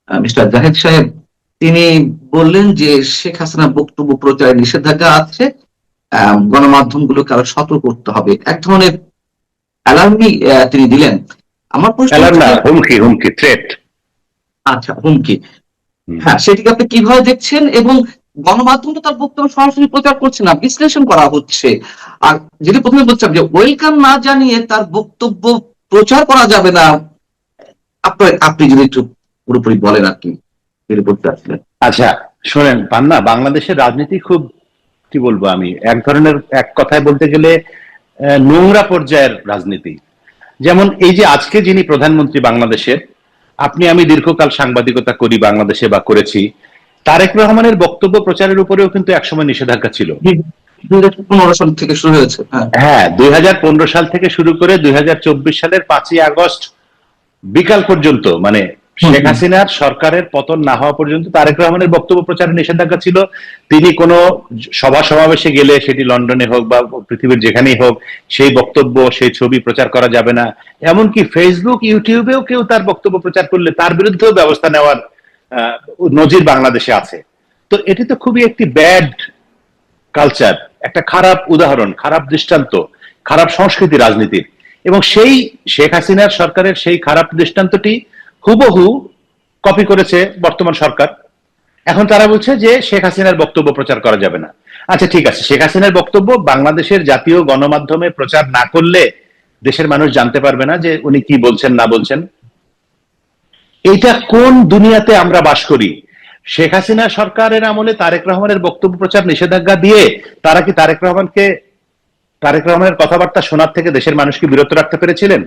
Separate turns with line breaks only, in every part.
Mister Zahid সাহেব, তিনি বললেন যে শেখ হাসিনা বক্তব্য প্রচারে নিষেধাজ্ঞা আছে, গণমাধ্যমগুলোকে আরো সতর্ক করতে হবে, এক ধরনের অ্যালার্মই তিনি দিলেন। আমার প্রশ্ন
অ্যালার্ম
হচ্ছে
না,
যে,
হুমকি, হুমকি, থ্রেট।
আচ্ছা, হুমকি, হ্যাঁ, সেটিকে আপনি কিভাবে দেখছেন? এবং গণমাধ্যম তো তার বক্তব্য সরাসরি প্রচার করছে না, বিশ্লেষণ করা হচ্ছে। আর যেটি প্রথমে বলছিলাম যে ওয়েলকাম না জানিয়ে তার বক্তব্য প্রচার করা যাবে না, আপনি যদি একটু পুরোপুরি বলেন আর কি বলতে আসলেন।
আচ্ছা, শোনেন পান্না, বাংলাদেশের রাজনীতি খুব, কি বলবো আমি, এক ধরনের, এক কথায় বলতে গেলে নোংরা পর্যায়ের রাজনীতি। যেমন এই যে আজকে যিনি প্রধানমন্ত্রী বাংলাদেশের, আপনি আমি দীর্ঘকাল সাংবাদিকতা করি বাংলাদেশে বা করেছি, তারেক রহমানের বক্তব্য প্রচারের উপরেও কিন্তু একসময় নিষেধাজ্ঞা ছিল।
2015 সাল থেকে শুরু হয়েছে।
হ্যাঁ, 2015 সাল থেকে শুরু করে 2024 সালের 5ই আগস্ট বিকাল পর্যন্ত, মানে শেখ হাসিনার সরকারের পতন না হওয়া পর্যন্ত তারেক রহমানের বক্তব্য প্রচারে নিষেধাজ্ঞা ছিল। তিনি কোনো সভা সমাবেশে গেলে, সেটি লন্ডনে হোক বা পৃথিবীর যেখানেই হোক, সেই বক্তব্য, সেই ছবি প্রচার করা যাবে না। এমনকি ফেসবুক, ইউটিউবেও কেউ তার বক্তব্য প্রচার করলে তার বিরুদ্ধেও ব্যবস্থা নেওয়ার নজির বাংলাদেশে আছে। তো এটি তো খুবই একটি ব্যাড কালচার, একটা খারাপ উদাহরণ, খারাপ দৃষ্টান্ত, খারাপ সংস্কৃতি রাজনীতির। এবং সেই শেখ হাসিনার সরকারের সেই খারাপ দৃষ্টান্তটি হুবহু কপি করেছে বর্তমান সরকার। এখন তারা বলছে যে শেখ হাসিনার বক্তব্য প্রচার করা যাবে না। আচ্ছা, ঠিক আছে, শেখ হাসিনার বক্তব্য বাংলাদেশের জাতীয় গণমাধ্যমে প্রচার না করলে দেশের মানুষ জানতে পারবে না যে উনি কি বলছেন না বলছেন। এইটা কোন দুনিয়াতে আমরা বাস করি? শেখ হাসিনা সরকারের আমলে তারেক রহমানের বক্তব্য প্রচার নিষেধাজ্ঞা দিয়ে তারা কি তারেক রহমানের কথাবার্তা শোনার থেকে দেশের মানুষকে বিরত রাখতে পেরেছিলেন?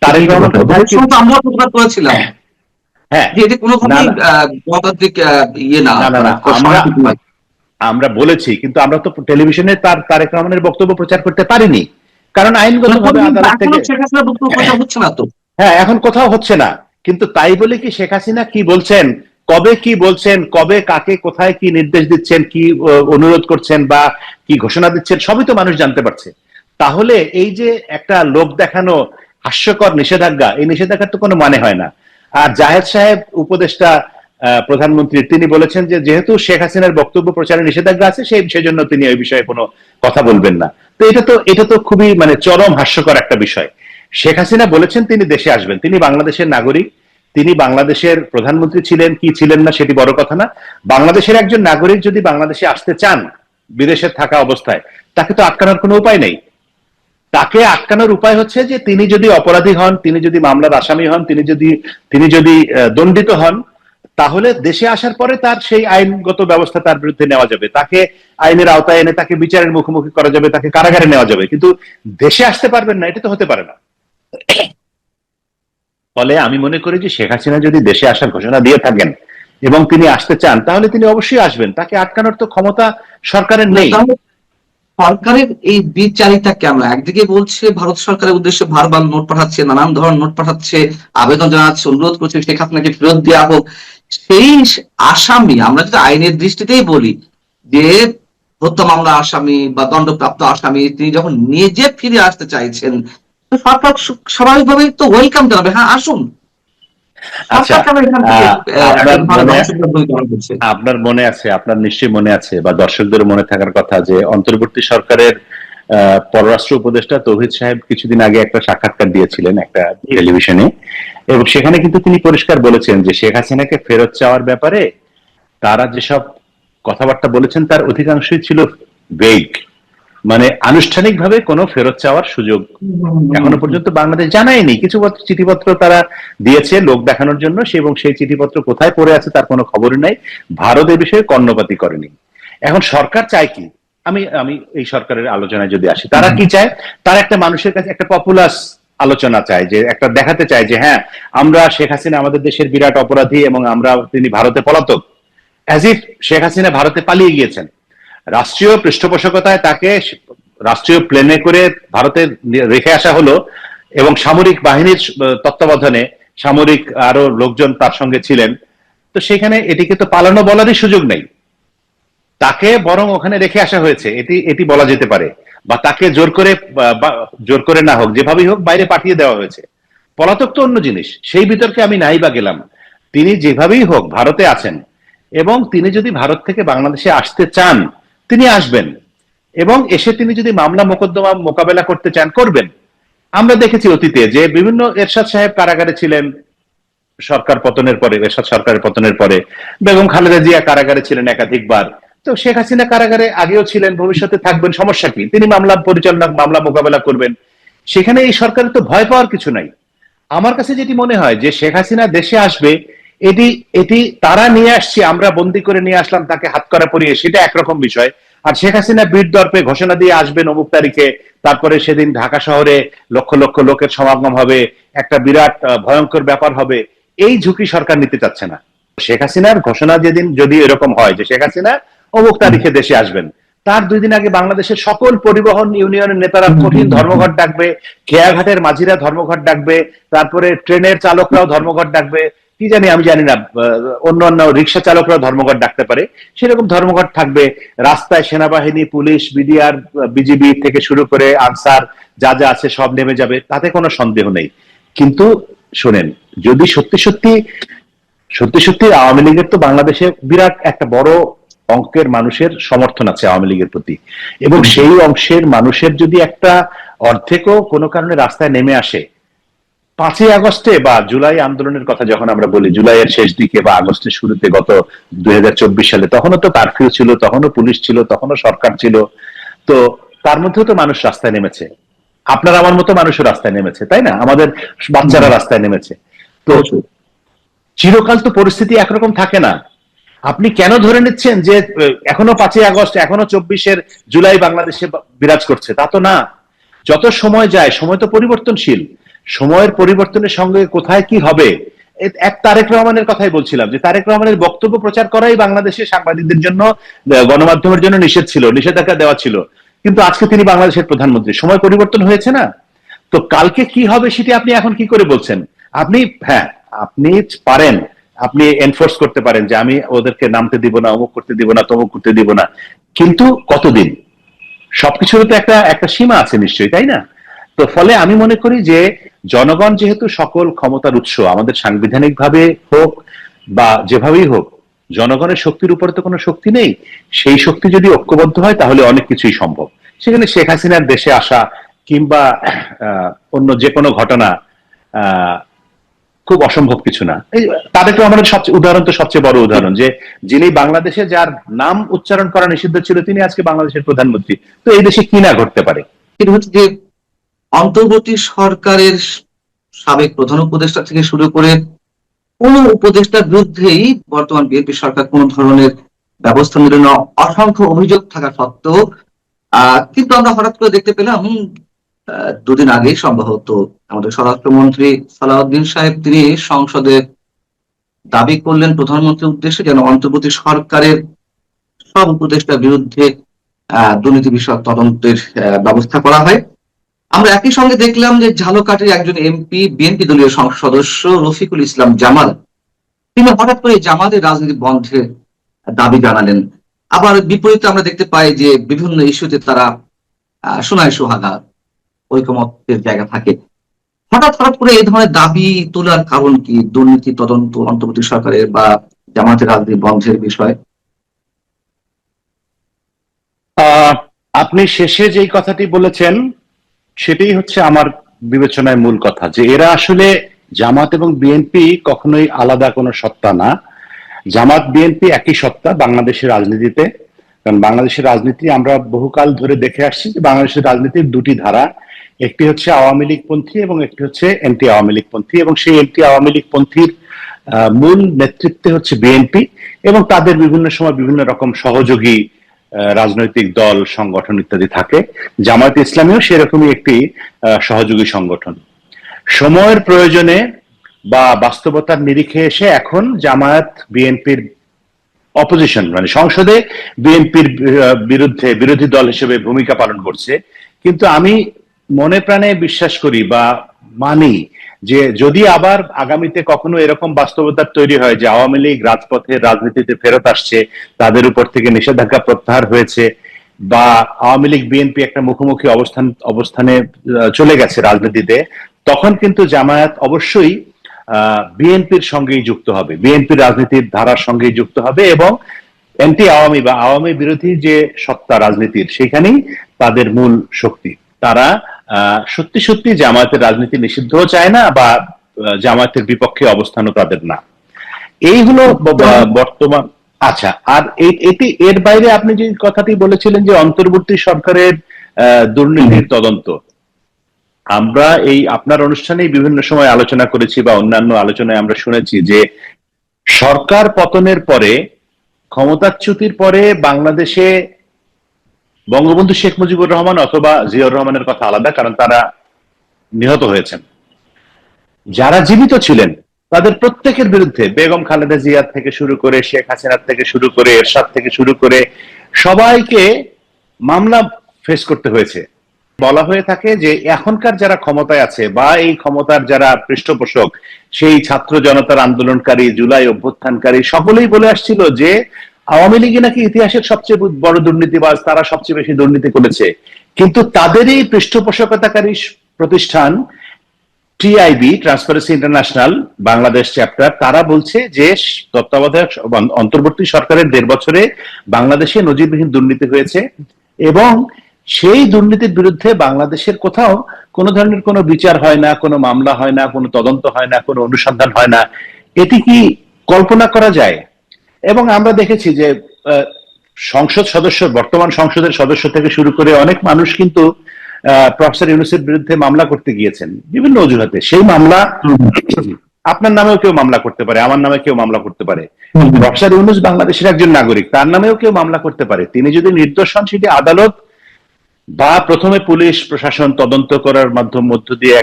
তারেক রহমান
আমরা প্রতিবাদ করেছিলাম।
হ্যাঁ,
এটি কোনোভাবেই গণতান্ত্রিক ইয়ে না,
আমরা বলেছি, কিন্তু আমরা তো টেলিভিশনে তারেক রহমানের বক্তব্য প্রচার করতে পারিনি, কারণ আইনগতভাবে আদালত থেকে
হচ্ছে না তো।
হ্যাঁ, এখন কোথাও হচ্ছে না। কিন্তু তাই বলে কি শেখ হাসিনা কি বলছেন, কবে কি বলছেন, কবে কাকে কোথায় কি নির্দেশ দিচ্ছেন, কি অনুরোধ করছেন বা কি ঘোষণা দিচ্ছেন, সবই তো মানুষ জানতে পারছে। তাহলে এই যে একটা লোক দেখানো হাস্যকর নিষেধাজ্ঞা, এই নিষেধাজ্ঞার তো কোনো মানে হয় না। আর জাহেদ সাহেব, উপদেষ্টা প্রধানমন্ত্রী, তিনি বলেছেন যে যেহেতু শেখ হাসিনার বক্তব্য প্রচারে নিষেধাজ্ঞা আছে, সেজন্য তিনি ওই বিষয়ে কোনো কথা বলবেন না। তো এটা তো খুবই মানে চরম হাস্যকর একটা বিষয়। শেখ হাসিনা বলেছেন তিনি দেশে আসবেন, তিনি বাংলাদেশের নাগরিক, তিনি বাংলাদেশের প্রধানমন্ত্রী ছিলেন কি ছিলেন না সেটি বড় কথা না। বাংলাদেশের একজন নাগরিক যদি বাংলাদেশে আসতে চান বিদেশে থাকা অবস্থায়, তাকে তো আটকানোর কোনো উপায় নেই। তাকে আটকানোর উপায় হচ্ছে যে তিনি যদি অপরাধী হন, তিনি যদি মামলার আসামি হন, তিনি যদি দণ্ডিত হন, তাহলে দেশে আসার পরে তার সেই আইনগত ব্যবস্থা তার বিরুদ্ধে নেওয়া যাবে, তাকে আইনের আওতায় এনে তাকে বিচারের মুখোমুখি করা যাবে, তাকে কারাগারে নেওয়া যাবে। কিন্তু দেশে আসতে পারবেন না, এটা তো হতে পারে না। ফলে আমি মনে করি যে শেখ হাসিনা যদি দেশে আসার ঘোষণা দিয়ে থাকেন এবং তিনি আসতে চান, তাহলে তিনি অবশ্যই আসবেন। তাকে আটকানোর তো ক্ষমতা সরকারের নেই।
সরকারের এই বিচারিতা কেন? একদিকে বলছে ভারত সরকারের উদ্দেশ্যে বারবার নোট পাঠাচ্ছে, নানান ধরনের নোট পাঠাচ্ছে, আবেদন জানাচ্ছে, অনুরোধ করছে শেখ হাসিনাকে ফেরত দেওয়া হোক। সেই আসামি, আমরা যদি আইনের দৃষ্টিতেই বলি যে হত্যা মামলা আসামি বা দণ্ডপ্রাপ্ত আসামি, তিনি যখন নিজে ফিরে আসতে চাইছেন, সরকার স্বাভাবিকভাবেই তো ওয়েলকাম জানাবে, হ্যাঁ আসুন।
আচ্ছা, আপনার মনে আছে, আপনার নিশ্চয়ই মনে আছে বা দর্শকদের মনে থাকার কথা যে অন্তর্বর্তী সরকারের পররাষ্ট্র উপদেষ্টা তৌহিদ সাহেব কিছুদিন আগে একটা সাক্ষাৎকার দিয়েছিলেন একটা টেলিভিশনে, এবং সেখানে কিন্তু তিনি পরিষ্কার বলেছেন যে শেখ হাসিনাকে ফেরত চাওয়ার ব্যাপারে তারা যেসব কথাবার্তা বলেছেন তার অধিকাংশই ছিল ভেগ, মানে আনুষ্ঠানিকভাবে কোনো ফেরত চাওয়ার সুযোগ এখনো পর্যন্ত বাংলাদেশ জানায়নি। কিছু চিঠিপত্র তারা দিয়েছে লোক দেখানোর জন্য, এবং সেই চিঠিপত্র কোথায় পড়ে আছে তার কোনো খবরই নাই। ভারত এই বিষয়ে কর্ণপাতই করেনি। এখন সরকার চায় কি, আমি এই সরকারের আলোচনায় যদি আসি, তারা কি চায়? তারা একটা মানুষের কাছে একটা পপুলাস আলোচনা চায়, যে একটা দেখাতে চায় যে হ্যাঁ, আমরা শেখ হাসিনা আমাদের দেশের বিরাট অপরাধী এবং তিনি ভারতে পলাতক, অ্যাজ ইফ শেখ হাসিনা ভারতে পালিয়ে গিয়েছেন। রাষ্ট্রীয় পৃষ্ঠপোষকতায় তাকে রাষ্ট্রীয় প্লেনে করে ভারতে রেখে আসা হলো, এবং সামরিক বাহিনীর তত্ত্বাবধানে সামরিক আরো লোকজন তার সঙ্গে ছিলেন। তো সেখানে এটিকে তো পালানো বলারই সুযোগ নেই, তাকে বরং ওখানে রেখে আসা হয়েছে, এটি বলা যেতে পারে। বা তাকে জোর করে না হোক, যেভাবেই হোক বাইরে পাঠিয়ে দেওয়া হয়েছে। পলাতক তো অন্য জিনিস, সেই বিতর্কে আমি নাই বা গেলাম। তিনি যেভাবেই হোক ভারতে আছেন, এবং তিনি যদি ভারত থেকে বাংলাদেশে আসতে চান তিনি আসবেন, এবং এসে তিনি যদি মামলা মোকদ্দমা মোকাবেলা করতে চান করবেন। আমরা দেখেছি অতীতে যে বিভিন্ন এরশাদ সাহেব কারাগারে ছিলেন সরকার পতনের পরে, এরশাদ সরকারের পতনের পরে, বেগম খালেদা জিয়া কারাগারে ছিলেন একাধিকবার, তো শেখ হাসিনা কারাগারে আগেও ছিলেন, ভবিষ্যতে থাকবেন, সমস্যা কি? তিনি মামলা পরিচালনা, মামলা মোকাবেলা করবেন। সেখানে এই সরকারের তো ভয় পাওয়ার কিছু নাই। আমার কাছে যেটি মনে হয় যে শেখ হাসিনা দেশে আসবে, এটি এটি তারা নিয়ে আসছে, আমরা বন্দি করে নিয়ে আসলাম তাকে হাত করা পরিয়ে, সেটা একরকম বিষয়। আর শেখ হাসিনা বীর দর্পে ঘোষণা দিয়ে আসবেন অমুক তারিখে, তারপরে সেদিন ঢাকা শহরে লক্ষ লক্ষ লোকের সমাগম হবে, একটা বিরাট ভয়ঙ্কর ব্যাপার হবে, এই ঝুঁকি সরকার নিতে চাচ্ছে না। শেখ হাসিনার ঘোষণা যেদিন যদি এরকম হয় যে শেখ হাসিনা অমুক তারিখে দেশে আসবেন, তার 2 দিন আগে বাংলাদেশের সকল পরিবহন ইউনিয়নের নেতারা কঠিন ধর্মঘট ডাকবে, খেয়াঘাটের মাঝিরা ধর্মঘট ডাকবে, তারপরে ট্রেনের চালকরাও ধর্মঘট ডাকবে, কি জানি আমি জানি না, অন্য অন্য রিক্সা চালকরাও ধর্মঘট ডাকতে পারে, সেরকম ধর্মঘট থাকবে। রাস্তায় সেনাবাহিনী, পুলিশ, বিডিআর, বিজিবি থেকে শুরু করে আনসার যা যা আছে সব নেমে যাবে, তাতে কোনো সন্দেহ নেই। কিন্তু শোনেন, যদি সত্যি সত্যি সত্যি সত্যি আওয়ামী লীগের তো বাংলাদেশে বিরাট একটা বড় অঙ্কের মানুষের সমর্থন আছে আওয়ামী লীগের প্রতি, এবং সেই অংশের মানুষের যদি একটা অর্ধেকও কোনো কারণে রাস্তায় নেমে আসে 5ই আগস্টে বা জুলাই আন্দোলনের কথা যখন আমরা বলি, জুলাইয়ের শেষ দিকে বা আগস্টের শুরুতে গত 2024 সালে, তখনও তো কারফিউ ছিল, তখনও পুলিশ ছিল, তখনও সরকার ছিল, তো তার মধ্যেও তো মানুষ রাস্তায় নেমেছে, আপনার আমার মতো মানুষও রাস্তায় নেমেছে, তাই না? আমাদের বাচ্চারা রাস্তায় নেমেছে। তো চিরকাল তো পরিস্থিতি একরকম থাকে না। আপনি কেন ধরে নিচ্ছেন যে এখনো 5ই আগস্ট, এখনো 24 জুলাই বাংলাদেশে বিরাজ করছে? তা তো না। যত সময় যায়, সময় তো পরিবর্তনশীল, সময়ের পরিবর্তনের সঙ্গে কোথায় কি হবে। এক তারেক রহমানের কথাই বলছিলাম, যে তারেক রহমানের বক্তব্য প্রচার করাই বাংলাদেশের সাংবাদিকদের জন্য, গণমাধ্যমের জন্য নিষেধ ছিল, নিষেধাজ্ঞা দেওয়া ছিল, কিন্তু আজকে তিনি বাংলাদেশের প্রধানমন্ত্রী। সময় পরিবর্তন হয়েছে না? তো কালকে কি হবে সেটি আপনি এখন কি করে বলছেন? আপনি, হ্যাঁ, আপনি পারেন, আপনি এনফোর্স করতে পারেন যে আমি ওদেরকে নামতে দিব না, অমুক করতে দিব না, তমুক করতে দিব না, কিন্তু কতদিন? সবকিছুর তো একটা একটা সীমা আছে নিশ্চয়ই, তাই না? তো ফলে আমি মনে করি যে জনগণ যেহেতু সকল ক্ষমতার উৎস, আমাদের সাংবিধানিক ভাবে হোক বা যেভাবেই হোক, জনগণের শক্তির উপরে তো কোনো শক্তি নেই। সেই শক্তি যদি ঐক্যবদ্ধ হয় তাহলে অনেক কিছুই সম্ভব। সেখানে শেখ হাসিনার দেশে আসা কিংবা অন্য যে কোনো ঘটনা খুব অসম্ভব কিছু না। এই তারেক রহমানের সবচেয়ে উদাহরণ তো সবচেয়ে বড় উদাহরণ, যে যিনি বাংলাদেশে, যার নাম উচ্চারণ করা নিষিদ্ধ ছিল, তিনি আজকে বাংলাদেশের প্রধানমন্ত্রী। তো এই দেশে কি না ঘটতে পারে?
এটা হচ্ছে যে অন্তর্বর্তী সরকারের সাবেক প্রধান উপদেষ্টা থেকে শুরু করে কোন উপদেষ্টার বিরুদ্ধেই বর্তমান বিএনপি সরকার কোন ধরনের ব্যবস্থা নিল না, অসংখ্য অভিযোগ থাকা সত্ত্বেও। কিন্তু আমরা হঠাৎ করে দেখতে পেলাম 2 দিন আগেই সম্ভবত আমাদের স্বরাষ্ট্রমন্ত্রী সালাউদ্দিন সাহেব তিনি সংসদে দাবি করলেন প্রধানমন্ত্রীর উদ্দেশ্যে যেন অন্তর্বর্তী সরকারের সব উপদেষ্টার বিরুদ্ধে দুর্নীতি বিষয়ক তদন্তের ব্যবস্থা করা হয়। আমরা একই সঙ্গে দেখলাম যে ঝালকাঠির একজন এমপি, বিএনপি দলীয় সংসদ সদস্য রফিকুল ইসলাম জামাল, তিনি হঠাৎ করে জামাতের রাজনীতি বন্ধের দাবি জানালেন। আবার বিপরীতে আমরা দেখতে পাই যে বিভিন্ন ইস্যুতে তারা সোনায় সোহাগা, ঐকমত্যের জায়গা থাকে। হঠাৎ হঠাৎ করে এই ধরনের দাবি তোলার কারণ কি? দুর্নীতি তদন্ত অন্তর্বর্তী সরকারের বা জামাতের রাজনীতি বন্ধের বিষয়?
আপনি শেষে যেই কথাটি বলেছেন সেটাই হচ্ছে আমার বিবেচনায় মূল কথা, যে এরা আসলে, জামাত এবং বিএনপি কখনোই আলাদা কোনো সত্তা না। জামাত বিএনপি একই সত্তা বাংলাদেশের রাজনীতিতে। কারণ বাংলাদেশের রাজনীতি আমরা বহুকাল ধরে দেখে আসছি যে বাংলাদেশের রাজনীতির 2টি ধারা, একটি হচ্ছে আওয়ামী লীগ পন্থী এবং একটি হচ্ছে এন্টি আওয়ামী লীগ পন্থী, এবং সেই এন্টি আওয়ামী লীগ পন্থীর মূল নেতৃত্বে হচ্ছে বিএনপি, এবং তাদের বিভিন্ন সময় বিভিন্ন রকম সহযোগী রাজনৈতিক দল, সংগঠন ইত্যাদি থাকে। জামায়াতে ইসলামীও সেরকমই একটি সহযোগী সংগঠন। সময়ের প্রয়োজনে বা বাস্তবতার নিরিখে এসে এখন জামায়াত বিএনপির অপোজিশন, মানে সংসদে বিএনপির বিরুদ্ধে বিরোধী দল হিসেবে ভূমিকা পালন করছে। কিন্তু আমি মনে প্রাণে বিশ্বাস করি বা মানি যে যদি আবার আগামীতে কখনো এরকম বাস্তবতার তৈরি হয় যে আওয়ামী লীগ রাজপথের রাজনীতিতে ফেরত আসছে, তাদের উপর থেকে নিষেধাজ্ঞা প্রত্যাহার হয়েছে, বা আওয়ামী লীগ বিএনপি একটা মুখোমুখি অবস্থানে চলে গেছে রাজনীতিতে, তখন কিন্তু জামায়াত অবশ্যই বিএনপির সঙ্গেই যুক্ত হবে, বিএনপির রাজনীতির ধারার সঙ্গেই যুক্ত হবে এবং অ্যান্টি আওয়ামী বা আওয়ামী বিরোধী যে সত্তা রাজনীতির, সেখানেই তাদের মূল শক্তি। তারা সত্যি সত্যি জামায়াতের রাজনীতি নিষিদ্ধও চায় না বা জামায়াতের বিপক্ষে অবস্থানও তাদের না। এই হলো বর্তমান। আচ্ছা, আর এটি এর বাইরে আপনি যে কথাটি বলেছিলেন যে অন্তর্বর্তী সরকারের দুর্নীতির তদন্ত, আমরা এই আপনার অনুষ্ঠানেই বিভিন্ন সময় আলোচনা করেছি বা অন্যান্য আলোচনায় আমরা শুনেছি যে সরকার পতনের পরে, ক্ষমতাচ্যুতির পরে বাংলাদেশে বঙ্গবন্ধু শেখ মুজিবুর রহমান অথবা জিয়াউর রহমানের কথা আলাদা, কারণ তারা নিহত হয়েছেন, যারা জীবিত ছিলেন তাদের প্রত্যেকের বিরুদ্ধে বেগম খালেদা জিয়া থেকে শুরু করে শেখ হাসিনা থেকে শুরু করে এরশাদ থেকে শুরু করে সবাইকে মামলা ফেস করতে হয়েছে। বলা হয়ে থাকে যে এখনকার যারা ক্ষমতায় আছে বা এই ক্ষমতার যারা পৃষ্ঠপোষক, সেই ছাত্র জনতার আন্দোলনকারী, জুলাই অভ্যুত্থানকারী, সকলেই বলে আসছিল যে আওয়ামী লীগ নাকি ইতিহাসের সবচেয়ে বড় দুর্নীতিবাজ, তারা সবচেয়ে বেশি দুর্নীতি করেছে। কিন্তু তাদেরই পৃষ্ঠপোষকতাকারী প্রতিষ্ঠান TIB, transparency international Bangladesh chapter, তারা বলছে যে তত্ত্বাবধায়ক অন্তর্বর্তী সরকারের 1.5 বছরে বাংলাদেশে নজিরবিহীন দুর্নীতি হয়েছে এবং সেই দুর্নীতির বিরুদ্ধে বাংলাদেশের কোথাও কোনো ধরনের কোনো বিচার হয় না, কোনো মামলা হয় না, কোনো তদন্ত হয় না, কোনো অনুসন্ধান হয় না। এটি কি কল্পনা করা যায়? এবং আমরা দেখেছি যে সংসদ সদস্য, বর্তমান সংসদের সদস্য থেকে শুরু করে অনেক মানুষ কিন্তু প্রফেসর ইউনূসের বিরুদ্ধে মামলা করতে গিয়েছেন বিভিন্ন অজুহাতে। সেই মামলা আপনার নামেও কেউ মামলা করতে পারে, আমার নামে কেউ মামলা করতে পারে। প্রফেসর ইউনূস বাংলাদেশের একজন নাগরিক, তার নামেও কেউ মামলা করতে পারে। তিনি যদি নির্দোষ হন, সেটি আদালত বা প্রথমে পুলিশ প্রশাসন তদন্ত করার মধ্য দিয়ে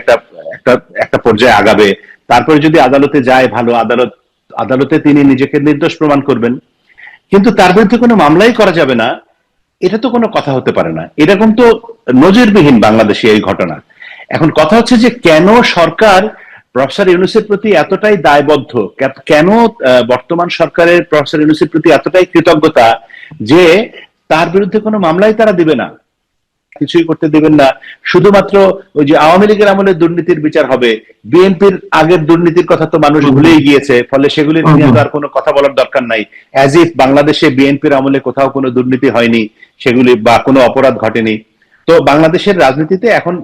একটা পর্যায়ে আগাবে। তারপরে যদি আদালতে যায়, ভালো, আদালতে তিনি নিজেকে নির্দোষ প্রমাণ করবেন। কিন্তু তার বিরুদ্ধে কোনো মামলাই করা যাবে না, এটা তো কোনো কথা হতে পারে না। এরকম তো নজিরবিহীন বাংলাদেশে এই ঘটনা। এখন কথা হচ্ছে যে কেন সরকার প্রফেসর ইউনূসের প্রতি এতটাই দায়বদ্ধ, কেন বর্তমান সরকারের প্রফেসর ইউনূসের প্রতি এতটাই কৃতজ্ঞতা যে তার বিরুদ্ধে কোনো মামলাই তারা দিবে না, কিছুই করতে দিবেন না। শুধুমাত্র ওই যে আওয়ামী লীগের আমলে দুর্নীতির বিচার হবে, বিএনপির আগের দুর্নীতির কথা তো মানুষ ভুলেই গিয়েছে, ফলে সেগুলি নিয়ে তো আর কোনো কথা বলার দরকার নাই। অ্যাজ ইফ বাংলাদেশে বিএনপির আমলে কোথাও কোনো দুর্নীতি হয়নি, সেগুলি বা কোনো অপরাধ ঘটেনি। তো বাংলাদেশের রাজনীতিতে এখন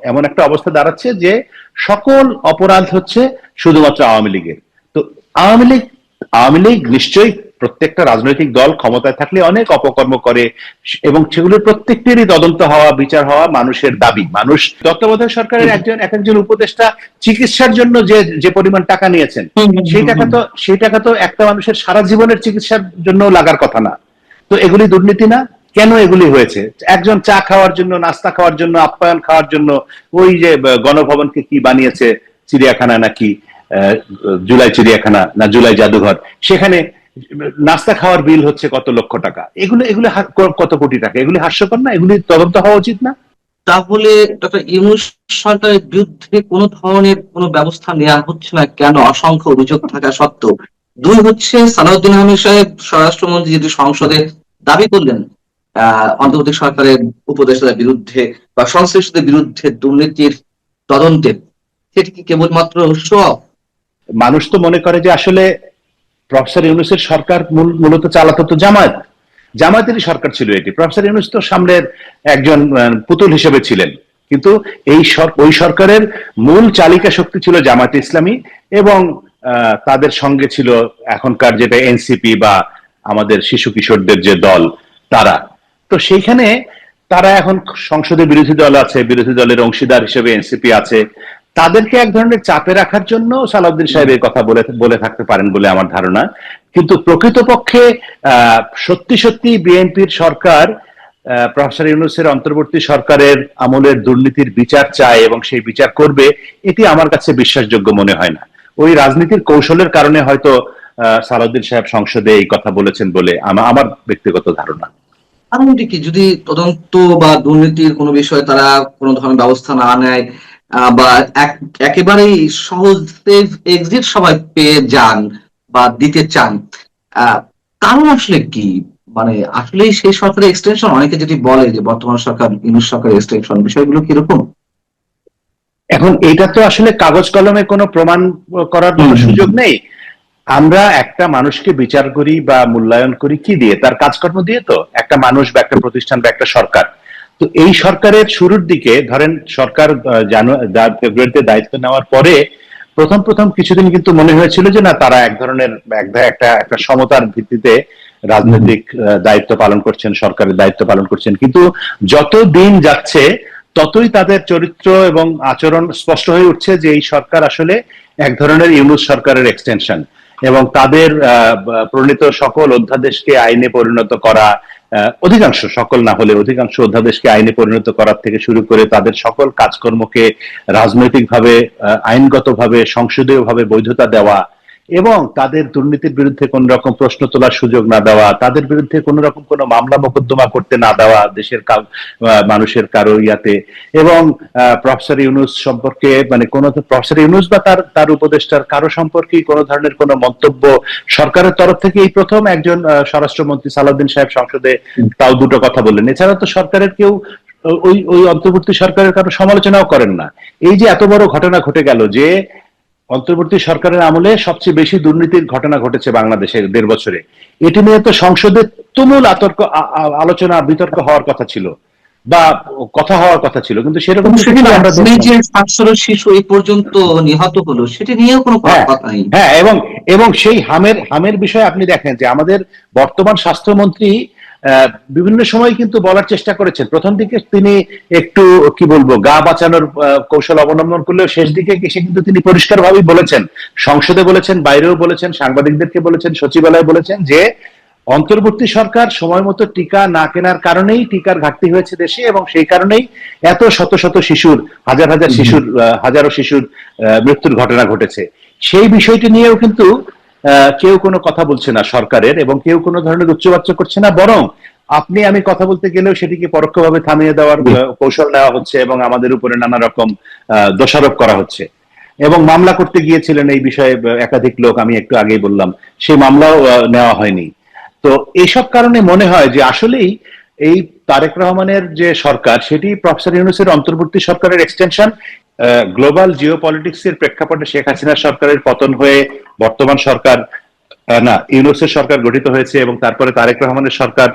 এমন একটা অবস্থা দাঁড়াচ্ছে যে সকল অপরাধ হচ্ছে শুধুমাত্র আওয়ামী লীগের। তো আওয়ামী লীগ নিশ্চয়ই প্রত্যেকটা রাজনৈতিক দল ক্ষমতায় থাকলে অনেক অপকর্ম করে এবং সেগুলোর প্রত্যেকটিরই তদন্ত হওয়া, বিচার হওয়া মানুষের দাবি। মানুষ, তত্ত্বাবধায়ক সরকারের একজন উপদেষ্টা চিকিৎসার জন্য যে পরিমাণ টাকা নিয়েছেন, সেই টাকা তো একটা মানুষের সারা জীবনের চিকিৎসার জন্য লাগার কথা না। তো এগুলি দুর্নীতি না? কেন এগুলি হয়েছে? একজন চা খাওয়ার জন্য, নাস্তা খাওয়ার জন্য, আপ্যায়ন খাওয়ার জন্য ওই যে গণভবনকে কি বানিয়েছে, চিড়িয়াখানা নাকি জুলাই চিড়িয়াখানা না জুলাই জাদুঘর, সেখানে নাস্তা খাওয়ার বিল হচ্ছে কত লক্ষ টাকা। এগুলো কত কোটি টাকা। এগুলি হাস্যকর না? এগুলি তদন্ত হওয়া উচিত না?
তাহলে ডক্টর ইউনূস সরকারের বিরুদ্ধে কোনো ধরনের কোনো ব্যবস্থা নেওয়া হচ্ছে না কেন, অসংখ্য অভিযোগ থাকা সত্ত্বেও? 2 হচ্ছে, সালাউদ্দিন আহমেদ সাহেব স্বরাষ্ট্রমন্ত্রী যেটি সংসদে দাবি করলেন অন্তর্বর্তী সরকারের উপদেষ্টাদের বিরুদ্ধে বা সংশ্লিষ্টদের বিরুদ্ধে দুর্নীতির তদন্তে, সেটি কি কেবলমাত্র শো অফ?
মানুষ তো মনে করে যে আসলে প্রফেসর ইউনূসের সরকার মূলত চালাতো তো জামায়াতেরই সরকার ছিল এটি। প্রফেসর ইউনূস তো সামনের একজন পুতুল হিসেবে ছিলেন, কিন্তু ওই সরকারের মূল চালিকা শক্তি ছিল জামায়াতে ইসলামী এবং তাদের সঙ্গে ছিল এখনকার যেটা এনসিপি বা আমাদের শিশু কিশোরদের যে দল, তারা। তো সেইখানে তারা এখন সংসদে বিরোধী দল আছে, বিরোধী দলের অংশীদার হিসেবে এনসিপি আছে। তাদেরকে এক ধরনের চাপে রাখার জন্য সালাউদ্দিন সাহেব এই কথা বলে থাকতে পারেন বলে আমার ধারণা। কিন্তু প্রকৃতপক্ষে সত্যি সত্যি বিএনপির সরকার প্রফেসর ইউনূসের অন্তর্বর্তী সরকারের আমলের দুর্নীতির বিচার চায় এবং সেই বিচার করবে, এটি আমার কাছে বিশ্বাসযোগ্য মনে হয় না। ওই রাজনীতির কৌশলের কারণে হয়তো সালাউদ্দিন সাহেব সংসদে এই কথা বলেছেন বলে আমার ব্যক্তিগত ধারণা।
কারণটি কি, যদি তদন্ত বা দুর্নীতির কোনো বিষয়ে তারা কোনো ধরনের ব্যবস্থা না নেয় বা একেবারেই সহজ এক্সিট সবাই পেয়ে যান বা দিতে চান, কারণ আসলে কি? মানে আসলেই সেই সরকারের এক্সটেনশন, অনেকে যেটি বলে যে বর্তমান সরকার ইউনূস সরকারের এক্সটেনশন, বিষয়গুলো কিরকম?
এখন এটা তো আসলে কাগজ কলমে কোনো প্রমাণ করার কোনো সুযোগ নেই। আমরা একটা মানুষকে বিচার করি বা মূল্যায়ন করি কি দিয়ে? তার কাজকর্ম দিয়ে। তো একটা মানুষ বা একটা প্রতিষ্ঠান বা একটা সরকার, তো এই সরকারের শুরুর দিকে ধরেন সরকার ফেব্রুয়ারিতে দায়িত্ব নেওয়ার পরে প্রথম প্রথম কিছুদিন কিন্তু মনে হয়েছিল যে না, তারা এক ধরনের একটা একটা সমতার ভিত্তিতে রাজনৈতিক দায়িত্ব পালন করছেন, সরকারের দায়িত্ব পালন করছেন। কিন্তু যত দিন যাচ্ছে ততই তাদের চরিত্র এবং আচরণ স্পষ্ট হয়ে উঠছে যে এই সরকার আসলে এক ধরনের ইউনূস সরকারের এক্সটেনশন, এবং তাদের প্রণীত সকল অধ্যাদেশকে আইনে পরিণত করা, অধিকাংশ, সকল না হলে অধিকাংশ অধ্যাদেশকে আইনে পরিণত করার থেকে শুরু করে তাদের সকল কাজকর্মকে রাজনৈতিকভাবে, আইনগতভাবে, সংসদীয়ভাবে বৈধতা দেওয়া, এবং তাদের দুর্নীতির বিরুদ্ধে কোন রকম প্রশ্ন তোলার সুযোগ না দেওয়া, তাদের বিরুদ্ধে কোন রকম কোন মামলা মোকদ্দমা করতে না দেওয়া দেশের মানুষের কারো ইয়াতে। এবং প্রফেসর ইউনূস সম্পর্কে মানে কোন প্রফেসর ইউনূস বা তার উপদেষ্টার কারো সম্পর্কে কোন ধরনের কোন মন্তব্য সরকারের তরফ থেকে এই প্রথম একজন স্বরাষ্ট্রমন্ত্রী সালাউদ্দিন সাহেব সংসদে তাও দুটো কথা বললেন। এছাড়া তো সরকারের কেউ ওই ওই অন্তর্বর্তী সরকারের কারো সমালোচনাও করেন না। এই যে এত বড় ঘটনা ঘটে গেল যে অন্তর্বর্তী সরকারের আমলে সবচেয়ে বেশি দুর্নীতির ঘটনা ঘটেছে বাংলাদেশের 1.5 বছরে, এটি নিয়ে তো সংসদে তুমুল আলোচনা বিতর্ক হওয়ার কথা ছিল বা কথা হওয়ার কথা ছিল, কিন্তু সেরকম
শিশু এই পর্যন্ত নিহত হলো সেটি নিয়েও কোনো কথা নেই।
হ্যাঁ, এবং সেই হামের বিষয়ে আপনি দেখেন যে আমাদের বর্তমান স্বাস্থ্যমন্ত্রী বিভিন্ন সময় কিন্তু বলার চেষ্টা করেছেন। প্রথম দিকে তিনি একটু কি বলবো গা বাঁচানোর কৌশল অবলম্বন করলেও শেষ দিকে এসে কিন্তু তিনি পরিষ্কারভাবেই বলেছেন, সংসদে বলেছেন, বাইরেও বলেছেন, সাংবাদিকদেরকে বলেছেন, সচিবালয়ে বলেছেন যে অন্তর্বর্তী সরকার সময় মতো টিকা না কেনার কারণেই টিকার ঘাটতি হয়েছে দেশে, এবং সেই কারণেই এত শত শত শিশুর, হাজারো শিশুর মৃত্যুর ঘটনা ঘটেছে। সেই বিষয়টি নিয়েও কিন্তু কেউ কোনো কথা বলছে না সরকারের, এবং কেউ কোনো ধরনের উচ্চবাচ্য করছে না, বরং আপনি আমি কথা বলতে গেলেও সেটিকে পরোক্ষভাবে থামিয়ে দেওয়ার কৌশল নেওয়া হচ্ছে এবং আমাদের উপরে নানা রকম দোষারোপ করা হচ্ছে। এবং মামলা করতে গিয়েছিলেন এই বিষয়ে একাধিক লোক, আমি একটু আগেই বললাম, সেই মামলাও নেওয়া হয়নি। তো এইসব কারণে মনে হয় যে আসলেই এই তারেক রহমানের যে সরকার সেটি প্রফেসর ইউনূসের অন্তর্বর্তী সরকারের এক্সটেনশন। গ্লোবাল জিও পলিটিক্স এর প্রেক্ষাপটে শেখ হাসিনা সরকারের পতন হয়ে বর্তমান সরকার, না, ইউনূসের সরকার গঠিত হয়েছে, এবং তারপরে তারেক রহমানের সরকার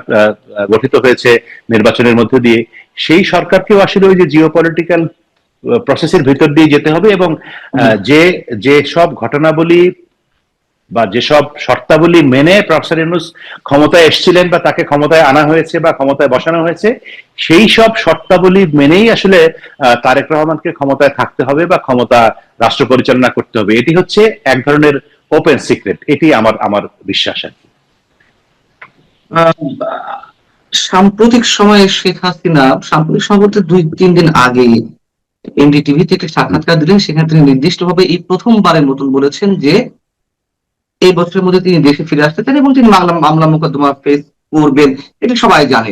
গঠিত হয়েছে নির্বাচনের মধ্যে দিয়ে। সেই সরকারকেও আসলে ওই যে জিও পলিটিক্যাল প্রসেসের ভিতর দিয়ে যেতে হবে, এবং যে সব ঘটনাবলী বা যেসব শর্তাবলী মেনে প্রফেসর ইউনূস ক্ষমতায় এসেছিলেন বা তাকে ক্ষমতায় আনা হয়েছে বা ক্ষমতায় বসানো হয়েছে, সেই সব শর্তাবলী মেনেই আসলে তারেক রহমানকে ক্ষমতায় থাকতে হবে বা ক্ষমতা রাষ্ট্র পরিচালনা করতে হবে। এটি হচ্ছে এক ধরনের ওপেন সিক্রেট, এটি আমার বিশ্বাস আর কি।
সাম্প্রতিক সময়ে শেখ হাসিনা, সাম্প্রতিক সময় বলতে 2-3 দিন আগে এনডিটিভি থেকে সাক্ষাৎকার দিলেন, সেখানে তিনি নির্দিষ্টভাবে এই প্রথমবারের মতন বলেছেন যে এই বছরের মধ্যে তিনি দেশে ফিরে আসতে চান এবং তিনি মামলা মোকদ্দমা ফেস করবেন, এটা সবাই জানে।